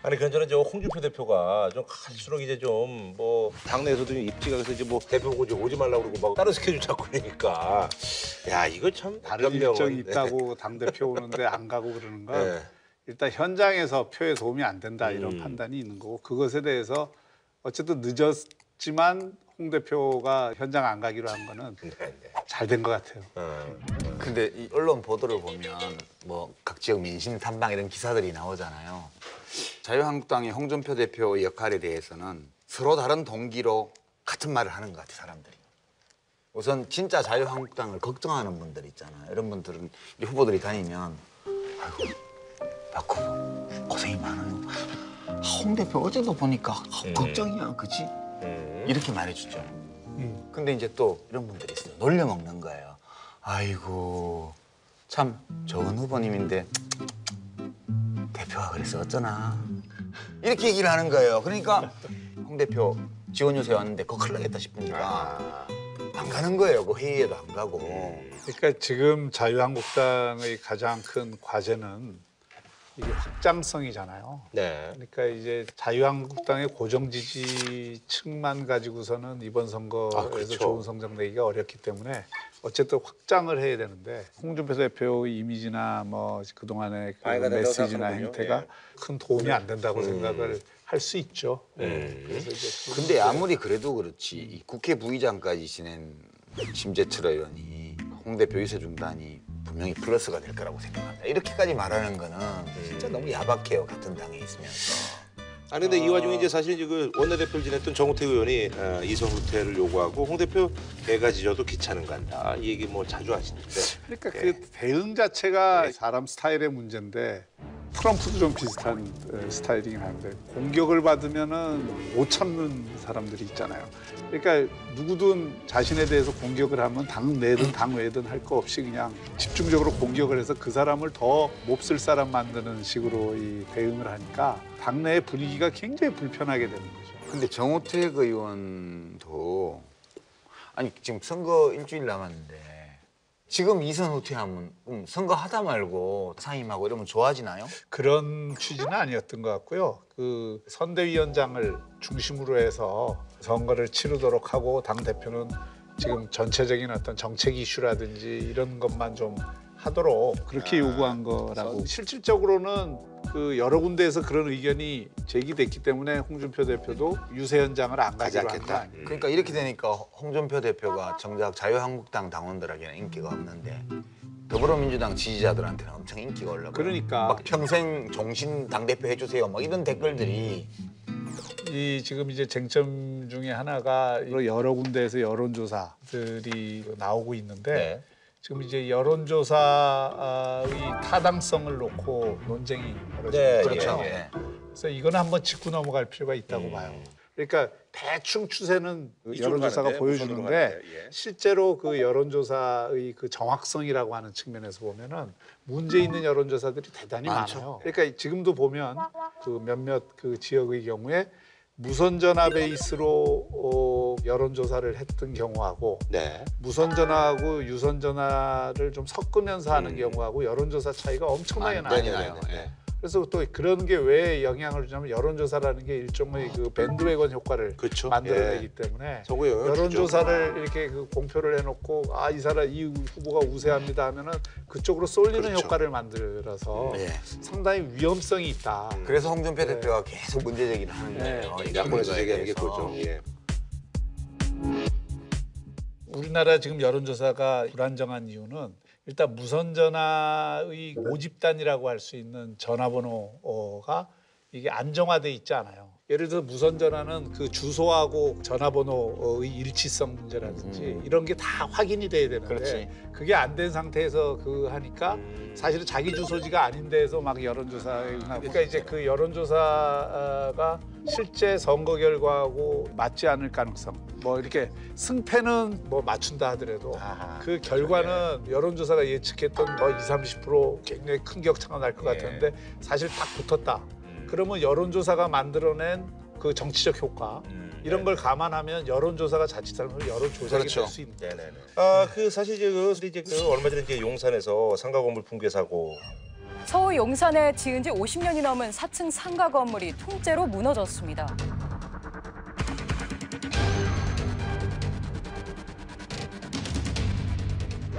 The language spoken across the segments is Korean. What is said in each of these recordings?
아니 그나저나 저 홍준표 대표가 좀 갈수록 이제 좀 뭐 당내에서도 좀 입지가 그래서 이제 뭐 대표 보고 이제 오지 말라고 그러고 막 다른 스케줄 잡고 그러니까 야 이거 참 다른 일정이 있다고 당 대표 오는데 안 가고 그러는 건 네. 일단 현장에서 표에 도움이 안 된다 이런 판단이 있는 거고 그것에 대해서 어쨌든 늦었지만 홍 대표가 현장 안 가기로 한 거는 잘 된 것 같아요. 근데 이 언론 보도를 보면 뭐 각 지역 민심 탐방 이런 기사들이 나오잖아요. 자유한국당의 홍준표 대표의 역할에 대해서는 서로 다른 동기로 같은 말을 하는 것 같아요, 사람들이. 우선 진짜 자유한국당을 걱정하는 분들 있잖아요. 이런 분들은 이 후보들이 다니면 아이고, 박후보 고생이 많아요. 홍 대표 어제도 보니까 걱정이야, 그치? 이렇게 말해주죠. 근데 이제 또 이런 분들이 있어요. 놀려먹는 거예요. 아이고, 참 좋은 후보님인데 대표가 그래서 어쩌나. 이렇게 얘기를 하는 거예요. 그러니까 홍 대표 지원 요새 왔는데 그거 큰일 나겠다 싶으니까 안 가는 거예요. 그 회의에도 안 가고. 그러니까 지금 자유한국당의 가장 큰 과제는 이게 확장성이잖아요. 네. 그러니까 이제 자유한국당의 고정 지지층만 가지고서는 이번 선거에서 그렇죠. 좋은 성적 내기가 어렵기 때문에 어쨌든 확장을 해야 되는데 홍준표 대표의 이미지나 뭐 그동안의 그 방해가 된다고 메시지나 생각하는군요. 행태가 예. 큰 도움이 안 된다고 생각을 할 수 있죠. 그래서 이제 근데 아무리 그래도 그렇지 이 국회 부의장까지 지낸 심재철 의원이 홍 대표 유세 중단이 분명히 플러스가 될 거라고 생각합니다. 이렇게까지 말하는 거는 진짜 너무 야박해요. 같은 당에 있으면서. 아니 근데 이 와중에 이제 사실 이제 그 원내대표를 지냈던 정우택 의원이 이성 후퇴를 요구하고 홍 대표 개가 지져도 귀찮은 간다 이 얘기 뭐 자주 하시는데 그러니까 그 대응 자체가 사람 스타일의 문제인데 트럼프도 좀 비슷한 스타일이긴 한데 공격을 받으면은 못 참는 사람들이 있잖아요. 그러니까 누구든 자신에 대해서 공격을 하면 당 내든 당 외든 할 거 없이 그냥 집중적으로 공격을 해서 그 사람을 더 몹쓸 사람 만드는 식으로 이 대응을 하니까 당내의 분위기가 굉장히 불편하게 되는 거죠. 근데 정우택 의원도 아니 지금 선거 일주일 남았는데 지금 이선 후퇴하면 선거 하다 말고 상임하고 이러면 좋아지나요? 그런 취지는 아니었던 것 같고요. 그 선대위원장을 중심으로 해서 선거를 치르도록 하고 당 대표는 지금 전체적인 어떤 정책 이슈라든지 이런 것만 좀 하도록 그렇게 요구한 거라고. 실질적으로는 그 여러 군데에서 그런 의견이 제기됐기 때문에 홍준표 대표도 유세 현장을 안 가지로 한 거 아니에요. 그러니까 이렇게 되니까 홍준표 대표가 정작 자유한국당 당원들에게는 인기가 없는데 더불어민주당 지지자들한테는 엄청 인기가 올라가요. 그러니까. 막 평생 종신 당대표 해주세요. 막 이런 댓글들이 이 지금 이제 쟁점 중에 하나가 여러 군데에서 여론조사들이 나오고 있는데 네. 지금 이제 여론조사의 타당성을 놓고 논쟁이 벌어지고 네, 있죠. 그렇죠. 예, 예. 그래서 이거는 한번 짚고 넘어갈 필요가 있다고 봐요. 그러니까 대충 추세는 여론조사가 가는데, 보여주는데 무선으로 가는데, 예. 실제로 그 여론조사의 그 정확성이라고 하는 측면에서 보면은 문제 있는 여론조사들이 대단히 많죠. 많아요. 그러니까 지금도 보면 그 몇몇 그 지역의 경우에 무선 전화 베이스로 여론조사를 했던 경우하고 네. 무선 전화하고 유선 전화를 좀 섞으면서 하는 경우하고 여론조사 차이가 엄청나게 많이 나요. 나요. 예. 그래서 또 그런 게 왜 영향을 주냐면 여론조사라는 게 일종의 그 밴드웨건 효과를 그렇죠. 만들어내기 예. 때문에 선거에 영향을 여론조사를 이렇게 그 공표를 해놓고 아 이 사람 이 후보가 우세합니다 하면은 그쪽으로 쏠리는 그렇죠. 효과를 만들어서 예. 상당히 위험성이 있다. 그래서 홍준표 대표가 계속 문제 제기를 하는 거예요. 이 양보해서 거에 얘기하는 게 대해서. 그거죠. 예. 우리나라 지금 여론조사가 불안정한 이유는 일단 무선전화의 모집단이라고 할 수 있는 전화번호가 이게 안정화돼 있지 않아요. 예를 들어 무선전화는 그 주소하고 전화번호의 일치성 문제라든지 이런 게 다 확인이 돼야 되는데 그렇지. 그게 안 된 상태에서 그 하니까 사실은 자기 주소지가 아닌 데에서 막 여론조사에 응하고 그러니까 이제 그 여론조사가 실제 선거 결과하고 맞지 않을 가능성 뭐 이렇게 승패는 뭐 맞춘다 하더라도 그 결과는 여론조사가 예측했던 뭐 20-30% 굉장히 큰 격차가 날 것 같았는데 사실 딱 붙었다. 그러면 여론조사가 만들어낸 그 정치적 효과 이런 걸 감안하면 여론조사가 자칫 잘못하면 여론조작이 그렇죠. 될 수 있는 네네네. 그 사실 이제 그 얼마 전에 이제 용산에서 상가 건물 붕괴 사고 서울 용산에 지은 지 50년이 넘은 4층 상가 건물이 통째로 무너졌습니다.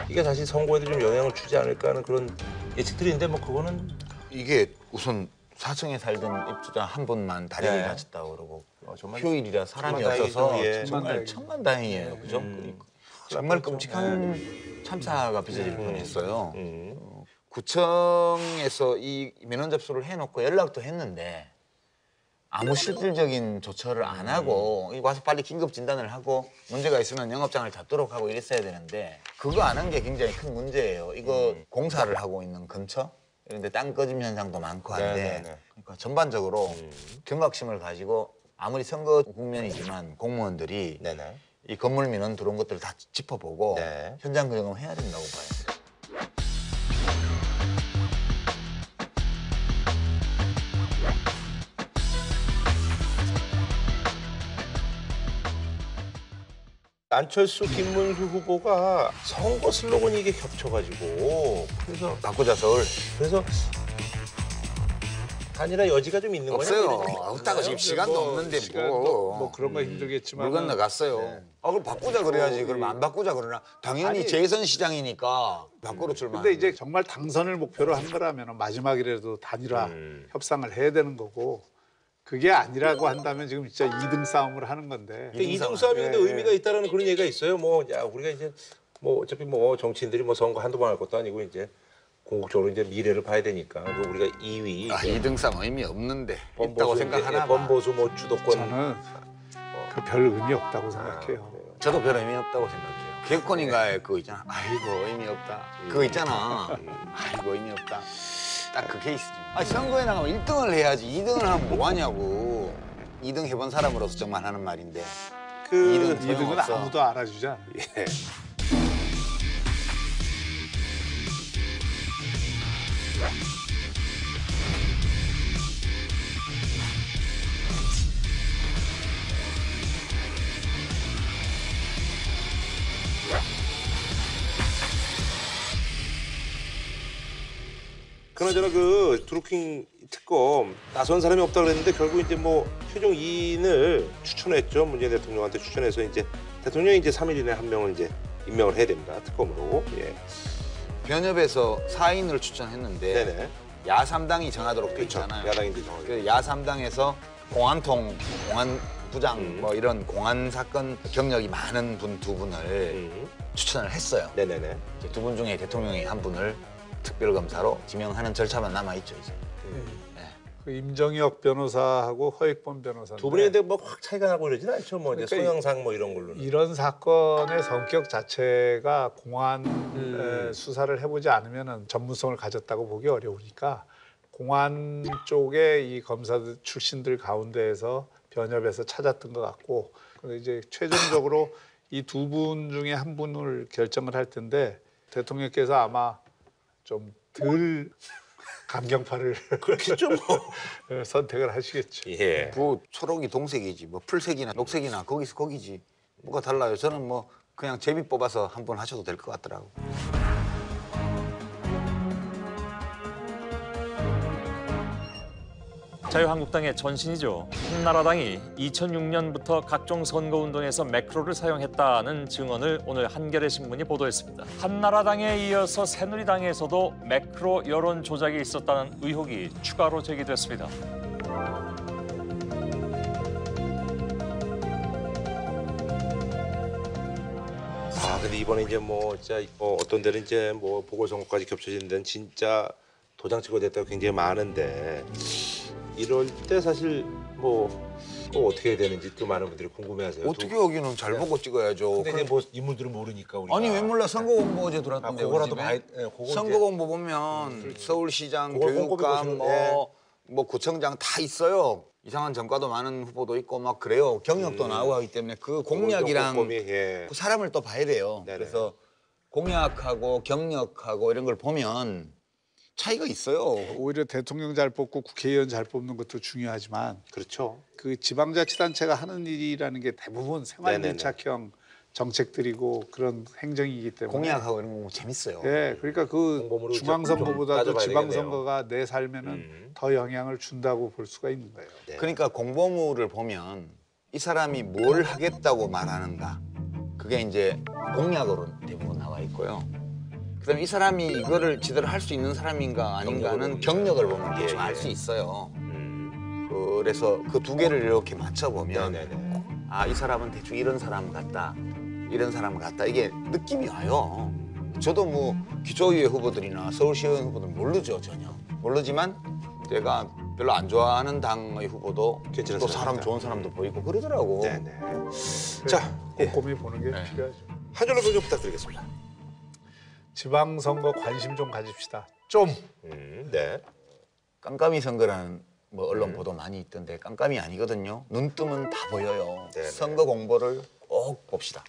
이게 사실 선거에도 좀 영향을 주지 않을까 하는 그런 예측들인데 뭐 그거는 이게 우선 4층에 살던 입주자 한 분만 다리를 네. 다쳤다고 그러고 정말 휴일이라 사람이 천만다행이죠. 없어서 예. 정말 천만다행이에요. 그죠? 그러니까 정말 끔찍한 참사가 빚어질 뻔했어요. 구청에서 이 민원 접수를 해놓고 연락도 했는데 아무 실질적인 조처를 안 하고 와서 빨리 긴급 진단을 하고 문제가 있으면 영업장을 닫도록 하고 이랬어야 되는데 그거 안 한 게 굉장히 큰 문제예요. 이거 공사를 하고 있는 근처 이런 데 땅 꺼짐 현상도 많고 한데 네네네. 그러니까 전반적으로 경각심을 가지고 아무리 선거 국면이지만 공무원들이 네네. 이 건물 민원 들어온 것들을 다 짚어보고 네. 현장 현장 점검해야 된다고 봐요. 안철수, 김문수 후보가 선거 슬로건이 이게 겹쳐가지고 그래서 바꾸자 서울. 그래서 단일화 여지가 좀 있는 거냐? 없어요. 뭐 이런 없다고 지금 시간도 없는데 시간도 뭐. 뭐 그런 거 힘들겠지만 물 건너갔어요. 아 그럼 바꾸자 그래야지. 그럼 안 바꾸자 그러나 당연히 아니, 재선 시장이니까 밖으로 출마. 근데 이제 정말 당선을 목표로 한 거라면 마지막이라도 단일화 협상을 해야 되는 거고 그게 아니라고 한다면 지금 진짜 2등 싸움을 하는 건데 근데 이등 싸움인데 예, 의미가 있다라는 그런 얘기가 있어요. 뭐 야 우리가 이제 뭐 어차피 뭐 정치인들이 뭐 선거 한두 번 할 것도 아니고 이제 궁극적으로 이제 미래를 봐야 되니까 그 우리가 2위 아 2등 싸움 의미 없는데 있다고 생각하나 봐. 범보수 뭐 주도권 저는 그 별 의미 없다고 생각해요. 저도 별 의미 없다고 생각해요. 개콘인가에 그거 있잖아. 아이고 의미 없다. 그거 있잖아. 아이고 의미 없다. 딱 그 케이스지. 아 선거에 나가면 1등을 해야지. 2등을 하면 뭐 하냐고. 2등 해본 사람으로서 정말 하는 말인데. 그 2등 2등은 아무도 알아주지 않아요. 예. 그나저나 그 드루킹 특검 나선 사람이 없다 그랬는데 결국 이제 뭐 최종 2인을 추천했죠. 문재인 대통령한테 추천해서 이제 대통령이 이제 3일 이내에 한 명을 이제 임명을 해야 됩니다. 특검으로. 예. 변협에서 4인을 추천했는데 네네. 야3당이 정하도록 돼 그렇죠. 있잖아요. 야당인들 정하게. 그 야3당에서 공안통, 공안부장 뭐 이런 공안 사건 경력이 많은 분 두 분을 추천을 했어요. 네네네. 두 분 중에 대통령이 한 분을 특별검사로 지명하는 절차만 남아있죠 이제. 그 임정혁 변호사하고 허익범 변호사 두 분이 근데 뭐 확 차이가 나고 이러진 않죠. 뭐 이제 그러니까 소형상 뭐 이런 걸로는. 이런 사건의 성격 자체가 공안 수사를 해보지 않으면 전문성을 가졌다고 보기 어려우니까 공안 쪽에 이 검사 출신들 가운데에서 변협에서 찾았던 것 같고 그래서 이제 최종적으로 이 두 분 중에 한 분을 결정을 할 텐데 대통령께서 아마 좀 덜 강경파를 그렇겠죠 뭐. 선택을 하시겠죠. 예. 뭐 초록이 동색이지 뭐 풀색이나 녹색이나 거기서 거기지 뭐가 달라요. 저는 뭐 그냥 제비 뽑아서 한 번 하셔도 될 것 같더라고. 자유한국당의 전신이죠. 한나라당이 2006년부터 각종 선거운동에서 매크로를 사용했다는 증언을 오늘 한겨레 신문이 보도했습니다. 한나라당에 이어서 새누리당에서도 매크로 여론 조작이 있었다는 의혹이 추가로 제기됐습니다. 아 근데 이번에 이제 뭐 진짜 어떤 데는 이제 뭐 보궐선거까지 겹쳐지는 데는 진짜 도장 찍어야 됐다고 굉장히 많은데 이럴 때 사실 뭐 또 어떻게 해야 되는지 또 많은 분들이 궁금해하세요. 어떻게 여기는 잘 보고 찍어야죠. 근데 이제 뭐 인물들은 모르니까 우리가. 아니 왜 몰라. 선거 공보 어제 들어왔던데. 그거라도 우리 집에. 봐야. 예, 그거 선거 이제 공보 보면 서울시장, 그걸 꼼꼼히 교육감, 보시는, 뭐 구청장 다 있어요. 이상한 전과도 많은 후보도 있고 막 그래요. 경력도 나오고 하기 때문에 그 공약이랑 꼼꼼히, 예. 그 사람을 또 봐야 돼요. 네네. 그래서 공약하고 경력하고 이런 걸 보면 차이가 있어요. 오히려 대통령 잘 뽑고 국회의원 잘 뽑는 것도 중요하지만 그렇죠. 그 지방자치단체가 하는 일이라는 게 대부분 생활밀착형 정책들이고 그런 행정이기 때문에 공약하고 이런 거 재밌어요. 예, 그러니까 그 공보물을 중앙선거보다도 좀 따져봐야 지방선거가 내 삶에는 더 영향을 준다고 볼 수가 있는 거예요. 네. 그러니까 공보물을 보면 이 사람이 뭘 하겠다고 말하는가 그게 이제 공약으로 대부분 나와 있고요. 그다음에 이 사람이 이거를 제대로 할 수 있는 사람인가 아닌가는 경력을 보면 대충 알 수 있어요. 그래서 그 두 개를 이렇게 맞춰보면 네네네. 아, 이 사람은 대충 이런 사람 같다. 이런 사람 같다. 이게 느낌이 와요. 저도 뭐 기초의회 후보들이나 서울시의원 후보들 모르죠, 전혀. 모르지만 내가 별로 안 좋아하는 당의 후보도 괜찮은 또 사람 사람 같다. 좋은 사람도 보이고 그러더라고. 네네. 자, 예. 꼼꼼히 보는 게 네. 필요하죠. 한 줄로 평좀 부탁드리겠습니다. 지방선거 관심 좀 가집시다. 좀. 네. 깜깜이 선거라는 뭐 언론 보도 많이 있던데 깜깜이 아니거든요. 눈 뜨면 다 보여요. 네네. 선거 공보를 꼭 봅시다.